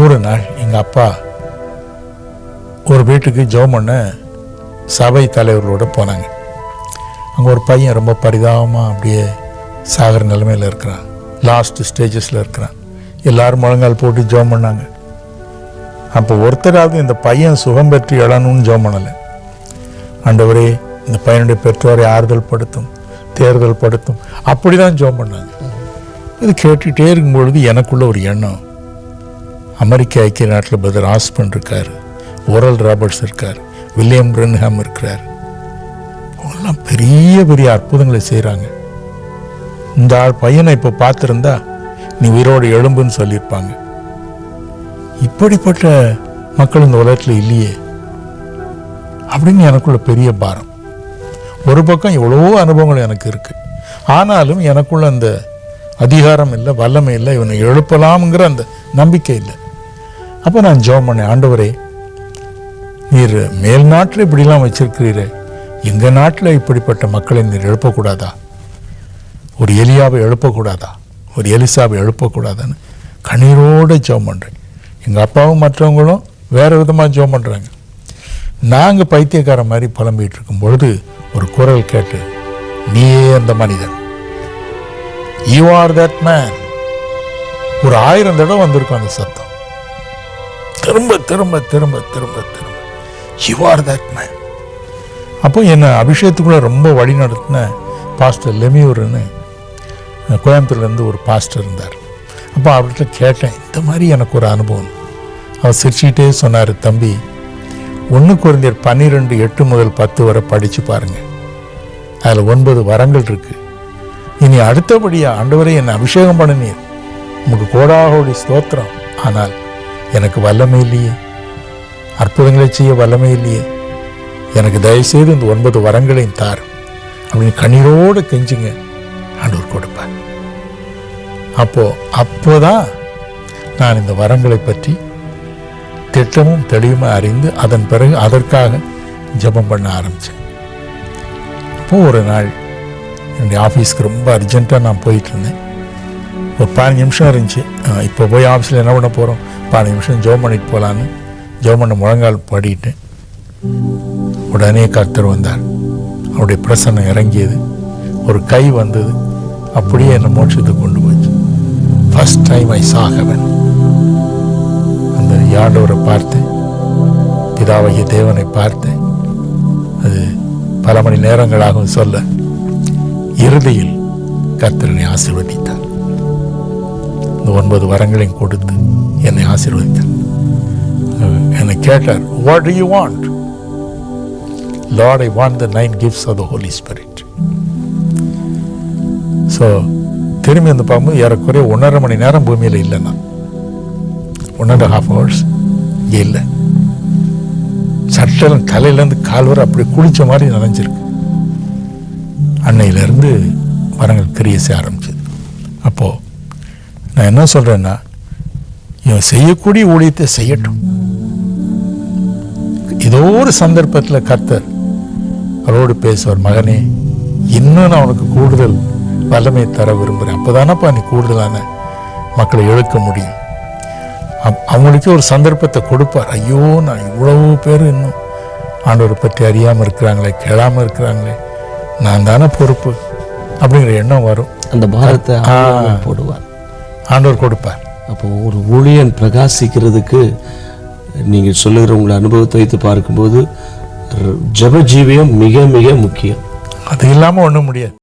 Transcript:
ஒரு நாள் எங்கள் அப்பா ஒரு வீட்டுக்கு ஜெபம் பண்ண சபை தலைவர்களோடு போனாங்க. அங்கே ஒரு பையன் ரொம்ப பரிதாபமாக அப்படியே சாகிற நிலைமையில் இருக்கிறான், லாஸ்ட் ஸ்டேஜஸில் இருக்கிறான். எல்லோரும் முழங்கால் போட்டு ஜெபம் பண்ணாங்க. அப்போ ஒருத்தராவது இந்த பையன் சுகம் பெற்று எழணும்னு ஜெபம் பண்ணலை. ஆண்டவரே இந்த பையனுடைய பெற்றோரை ஆறுதல் படுத்தும், தேர்தல் படுத்தும், அப்படி தான் ஜெபம் பண்ணாங்க. இது கேட்டுகிட்டே இருக்கும்பொழுது எனக்குள்ள ஒரு எண்ணம், அமெரிக்க ஐக்கிய நாட்டில் பிரதர் ஆஸ்பன் இருக்கார், ஓரல் ராபர்ட்ஸ் இருக்கார், வில்லியம் பிரென்ஹாம் இருக்கிறார். அவங்கெல்லாம் பெரிய பெரிய அற்புதங்களை செய்கிறாங்க. இந்த பையனை இப்போ பார்த்துருந்தா நீ உயிரோடு எழும்புன்னு சொல்லியிருப்பாங்க. இப்படிப்பட்ட மக்கள் இந்த உலகத்தில் இல்லையே அப்படின்னு எனக்குள்ள பெரிய பாரம். ஒரு பக்கம் எவ்வளோ அனுபவங்கள் எனக்கு இருக்குது, ஆனாலும் எனக்குள்ள அந்த அதிகாரம் இல்லை, வல்லமை இல்லை, இவனை எழுப்பலாம்ங்கிற அந்த நம்பிக்கை இல்லை. அப்போ நான் ஜெபம் பண்ணேன், ஆண்டவரே நீர் மேல் நாட்டில் இப்படிலாம் வச்சிருக்கிறீரே, எங்கள் நாட்டில் இப்படிப்பட்ட மக்களை நீர் எழுப்பக்கூடாதா? ஒரு எலியாவை எழுப்பக்கூடாதா? ஒரு எலிசாவை எழுப்பக்கூடாதான்னு கண்ணீரோடு ஜெபம் பண்ணுறேன். எங்கள் அப்பாவும் மற்றவங்களும் வேறு விதமாக ஜெபம் பண்ணுறாங்க. நாங்கள் பைத்தியக்கார மாதிரி புலம்பிகிட்டு இருக்கும் பொழுது ஒரு குரல் கேட்டு, நீயே அந்த மனிதன், யூ ஆர் தட் மேன். ஒரு 1000 தடவை வந்திருக்கும் அந்த சத்தம், திரும்ப திரும்ப திரும்ப திரும்ப திரும்ப, யூ ஆர் தட் மேன். அப்போ என்னை அபிஷேகத்துக்குள்ளே ரொம்ப வழி நடத்தின பாஸ்டர் லெமியூர்னு கோயம்புத்தூர்லேருந்து ஒரு பாஸ்டர் இருந்தார். அப்போ அவர்கிட்ட கேட்டேன், இந்த மாதிரி எனக்கு ஒரு அனுபவம். அவர் சிரிச்சுக்கிட்டே சொன்னார், தம்பி 1 கொரிந்தியர் 12:8 முதல் 10 வரை படித்து பாருங்கள், அதில் 9 வரங்கள் இருக்குது. இனி அடுத்தபடியாக ஆண்டவரை என்னை அபிஷேகம் பண்ணினீர், உங்களுக்கு கோடாகோடி ஸ்தோத்திரம், ஆனால் எனக்கு வல்லமை இல்லையே, அற்புதங்களை செய்ய வல்லமை இல்லையே, எனக்கு தயவுசெய்து இந்த 9 வரங்களையும் தார் அப்படின்னு கண்ணீரோடு கெஞ்சுங்க, ஆண்டவர் கொடுப்பார். அப்போதான் நான் இந்த வரங்களை பற்றி திட்டமும் தெளிவுமாக அறிந்து அதன் பிறகு அதற்காக ஜெபம் பண்ண ஆரம்பித்தேன். அப்போது ஒரு நாள் என்னுடைய ஆஃபீஸ்க்கு ரொம்ப அர்ஜென்ட்டாக நான் போயிட்டு இருந்தேன். ஒரு 15 நிமிஷம் இருந்துச்சு. இப்போ போய் ஆஃபீஸில் என்ன பண்ண போகிறோம், 15 நிமிஷம் ஜெபம் பண்ணிட்டு போகலான்னு ஜெபம் பண்ண முழங்கால் பாடிட்டேன். உடனே கர்த்தர் வந்தார், அவருடைய பிரசன்னம் இறங்கியது, ஒரு கை வந்தது, அப்படியே என்னை மோட்சத்துக்கு கொண்டு போச்சு. ஃபர்ஸ்ட் டைம் ஐ சா ஹெவன். அந்த ஆண்டவரை பார்த்தேன், பிதாவாகிய தேவனை பார்த்தேன். அது பல மணி நேரங்களாகவும் சொல்ல, இறுதியில் கர்த்தரனை ஆசீர்வதித்தார். இந்த 9 வரங்களையும் கொடுத்து என்னை ஆசீர்வதித்தார். என்னை கேட்டார், what to you want? Lord, I want the 9 gifts of the Holy Spirit. So திரும்பி வந்து பார்க்கும்போது ஏறக்குறைய 1.5 மணி நேரம் பூமியில் இல்லைன்னா, 1.5 hours இங்கே இல்லை. சட்டெல்லாம் தலையிலேருந்து கால் வரை அப்படி குளிச்ச மாதிரி நனைஞ்சிருக்கு. அன்னையிலேருந்து வரங்கள் கிரியை செய்ய ஆரம்பிச்சது. அப்போது நான் என்ன சொல்கிறேன்னா, இவன் செய்யக்கூடிய ஊழியத்தை செய்யட்டும். ஏதோ ஒரு சந்தர்ப்பத்தில் கர்த்தர் அவரோடு பேசுவார், மகனே இன்னும் நான் உனக்கு கூடுதல் வல்லமை தர விரும்புகிறேன், அப்போதானப்பா நீ கூடுதலான மக்களை இழுக்க முடியும். அவங்களுக்கு ஒரு சந்தர்ப்பத்தை கொடுப்பார். ஐயோ, நான் இவ்வளவு பேர் இன்னும் ஆண்டவரை பற்றி அறியாமல் இருக்கிறாங்களே, கேளாமல் இருக்கிறாங்களே, நான் தானே பொறுப்பு அப்படிங்கிற எண்ணம் வரும். அந்த பாரத்தை போடுவார், ஆண்டவர் கொடுப்பார். அப்போ ஒரு ஊழியன் பிரகாசிக்கிறதுக்கு நீங்கள் சொல்லுகிற உங்களை அனுபவத்தை வைத்து பார்க்கும்போது ஜெப ஜீவியம் மிக மிக முக்கியம். அது இல்லாமல் ஒன்றும் முடியாது.